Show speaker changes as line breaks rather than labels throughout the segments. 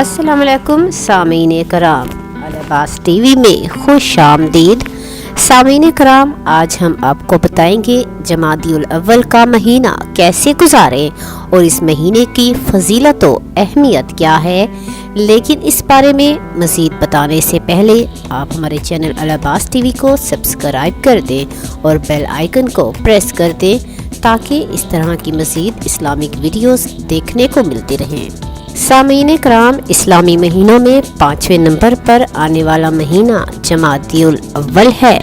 السلام علیکم سامعین کرام، العباس ٹی وی میں خوش آمدید۔ سامعین کرام، آج ہم آپ کو بتائیں گے جمادی الاول کا مہینہ کیسے گزاریں اور اس مہینے کی فضیلت و اہمیت کیا ہے۔ لیکن اس بارے میں مزید بتانے سے پہلے آپ ہمارے چینل العباس ٹی وی کو سبسکرائب کر دیں اور بیل آئیکن کو پریس کر دیں تاکہ اس طرح کی مزید اسلامک ویڈیوز دیکھنے کو ملتی رہیں۔ سامعین کرام، اسلامی مہینوں میں 5ویں نمبر پر آنے والا مہینہ جمادی الاول ہے۔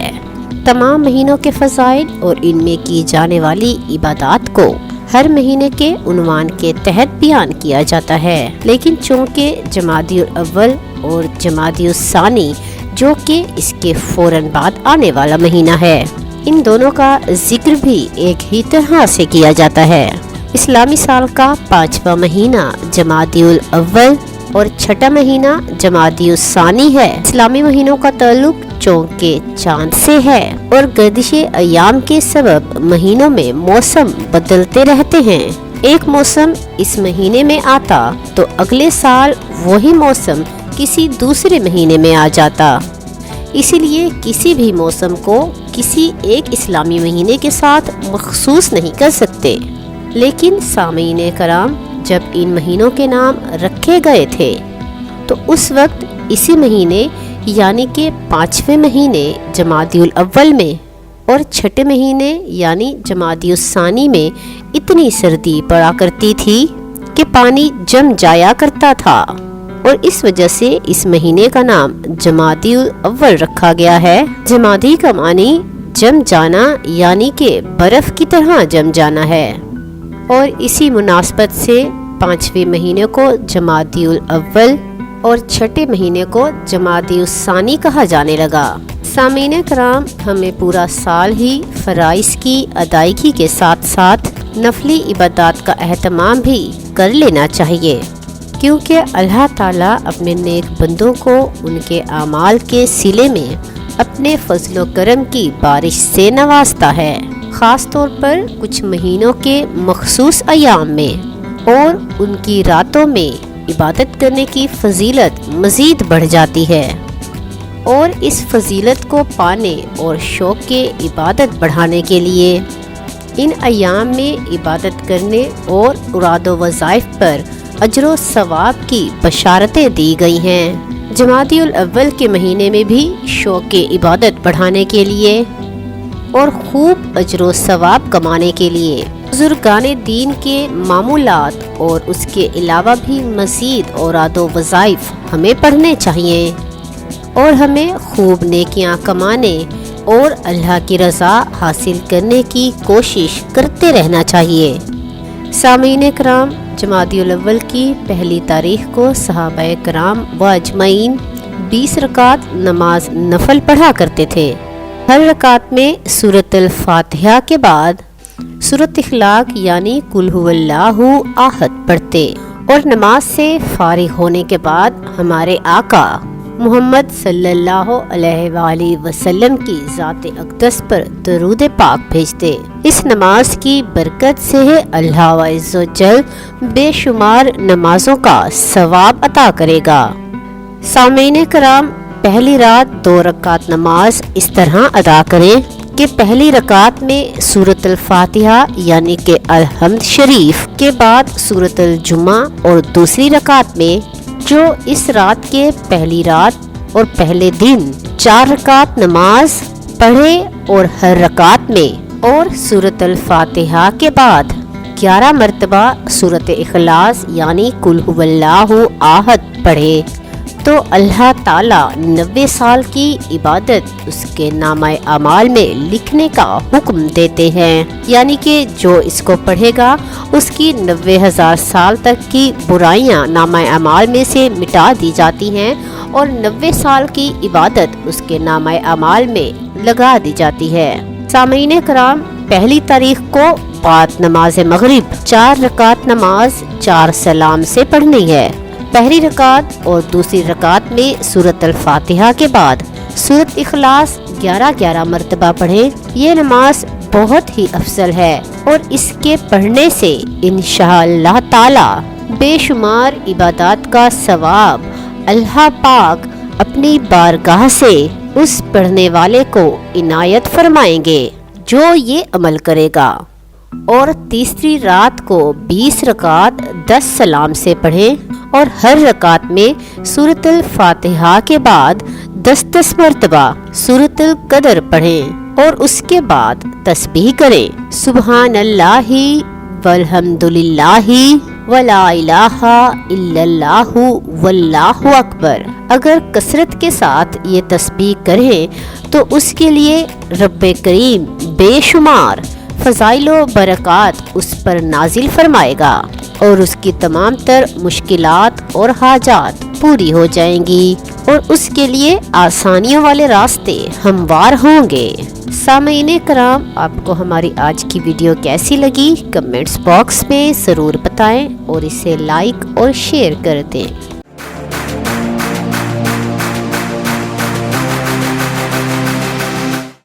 تمام مہینوں کے فضائل اور ان میں کی جانے والی عبادات کو ہر مہینے کے عنوان کے تحت بیان کیا جاتا ہے، لیکن چونکہ جمادی الاول اور جمادی الثانی جو کہ اس کے فوراً بعد آنے والا مہینہ ہے، ان دونوں کا ذکر بھی ایک ہی طرح سے کیا جاتا ہے۔ اسلامی سال کا 5واں مہینہ جمادی الاول اور 6واں مہینہ جمادی الثانی ہے۔ اسلامی مہینوں کا تعلق چونکہ چاند سے ہے اور گردش ایام کے سبب مہینوں میں موسم بدلتے رہتے ہیں۔ ایک موسم اس مہینے میں آتا تو اگلے سال وہی موسم کسی دوسرے مہینے میں آ جاتا، اسی لیے کسی بھی موسم کو کسی ایک اسلامی مہینے کے ساتھ مخصوص نہیں کر سکتے۔ لیکن سامعین کرام، جب ان مہینوں کے نام رکھے گئے تھے تو اس وقت اسی مہینے یعنی کہ 5ویں مہینے جمادی الاول میں اور 6 مہینے یعنی جمادی الثانی میں اتنی سردی پڑا کرتی تھی کہ پانی جم جایا کرتا تھا، اور اس وجہ سے اس مہینے کا نام جمادی الاول رکھا گیا ہے۔ جمادی کا معنی جم جانا یعنی کہ برف کی طرح جم جانا ہے، اور اسی مناسبت سے 5ویں مہینے کو جمادی الاول اور 6 مہینے کو جمادی الثانی کہا جانے لگا۔ سامعین کرام، ہمیں پورا سال ہی فرائض کی ادائیگی کے ساتھ ساتھ نفلی عبادات کا اہتمام بھی کر لینا چاہیے، کیونکہ اللہ تعالیٰ اپنے نیک بندوں کو ان کے اعمال کے صلے میں اپنے فضل و کرم کی بارش سے نوازتا ہے، خاص طور پر کچھ مہینوں کے مخصوص ایام میں، اور ان کی راتوں میں عبادت کرنے کی فضیلت مزید بڑھ جاتی ہے۔ اور اس فضیلت کو پانے اور شوق کے عبادت بڑھانے کے لیے ان ایام میں عبادت کرنے اور اراد و وظائف پر اجر و ثواب کی بشارتیں دی گئی ہیں۔ جمادی الاول کے مہینے میں بھی شوق کے عبادت بڑھانے کے لیے اور خوب اجر و ثواب کمانے کے لیے بزرگان دین کے معمولات اور اس کے علاوہ بھی مزید اوراد و وظائف ہمیں پڑھنے چاہیے، اور ہمیں خوب نیکیاں کمانے اور اللہ کی رضا حاصل کرنے کی کوشش کرتے رہنا چاہیے۔ سامعین کرام، جمادی الاول کی پہلی تاریخ کو صحابہ کرام و اجمعین 20 رکعت نماز نفل پڑھا کرتے تھے۔ ہر رکعت میں سورۃ الفاتحہ کے بعد سورۃ اخلاق یعنی قل ھو اللہ احد پڑھتے، اور نماز سے فارغ ہونے کے بعد ہمارے آقا محمد صلی اللہ علیہ وآلہ وسلم کی ذات اقدس پر درود پاک بھیجتے۔ اس نماز کی برکت سے اللہ عز و جل بے شمار نمازوں کا ثواب عطا کرے گا۔ سامعین کرام، پہلی رات 2 رکعت نماز اس طرح ادا کریں کہ پہلی رکعت میں سورۃ الفاتحہ یعنی کہ الحمد شریف کے بعد سورۃ الجمعہ، اور دوسری رکعت میں جو اس رات کے پہلی رات اور پہلے دن 4 رکعت نماز پڑھے، اور ہر رکعت میں اور سورۃ الفاتحہ کے بعد 11 مرتبہ سورۃ اخلاص یعنی قل ھو اللہ احد پڑھے، تو اللہ تعالیٰ 90 سال کی عبادت اس کے نامہ اعمال میں لکھنے کا حکم دیتے ہیں، یعنی کہ جو اس کو پڑھے گا اس کی 90,000 سال تک کی برائیاں نامہ اعمال میں سے مٹا دی جاتی ہیں، اور 90 سال کی عبادت اس کے نامہ اعمال میں لگا دی جاتی ہے۔ سامعین کرام، پہلی تاریخ کو بعد نماز مغرب 4 رکعت نماز 4 سلام سے پڑھنی ہے۔ پہلی رکعت اور دوسری رکعت میں سورۃ الفاتحہ کے بعد سورۃ اخلاص 11 مرتبہ پڑھیں۔ یہ نماز بہت ہی افضل ہے، اور اس کے پڑھنے سے انشاءاللہ تعالی بے شمار عبادات کا ثواب اللہ پاک اپنی بارگاہ سے اس پڑھنے والے کو عنایت فرمائیں گے جو یہ عمل کرے گا۔ اور تیسری رات کو 20 رکعت 10 سلام سے پڑھیں اور ہر رکعت میں سورۃ الفاتحہ کے بعد 10 مرتبہ سورۃ القدر پڑھیں اور اس کے بعد تسبیح کریں، سبحان اللہ والحمد للہ ولا الہ الا اللہ واللہ اکبر۔ اگر کثرت کے ساتھ یہ تسبیح کریں تو اس کے لیے رب کریم بے شمار فضائل و برکات اس پر نازل فرمائے گا اور اس کی تمام تر مشکلات اور حاجات پوری ہو جائیں گی اور اس کے لیے آسانیوں والے راستے ہموار ہوں گے۔ سامعین کرام، آپ کو ہماری آج کی ویڈیو کیسی لگی کمنٹس باکس میں ضرور بتائیں اور اسے لائک اور شیئر کر دیں۔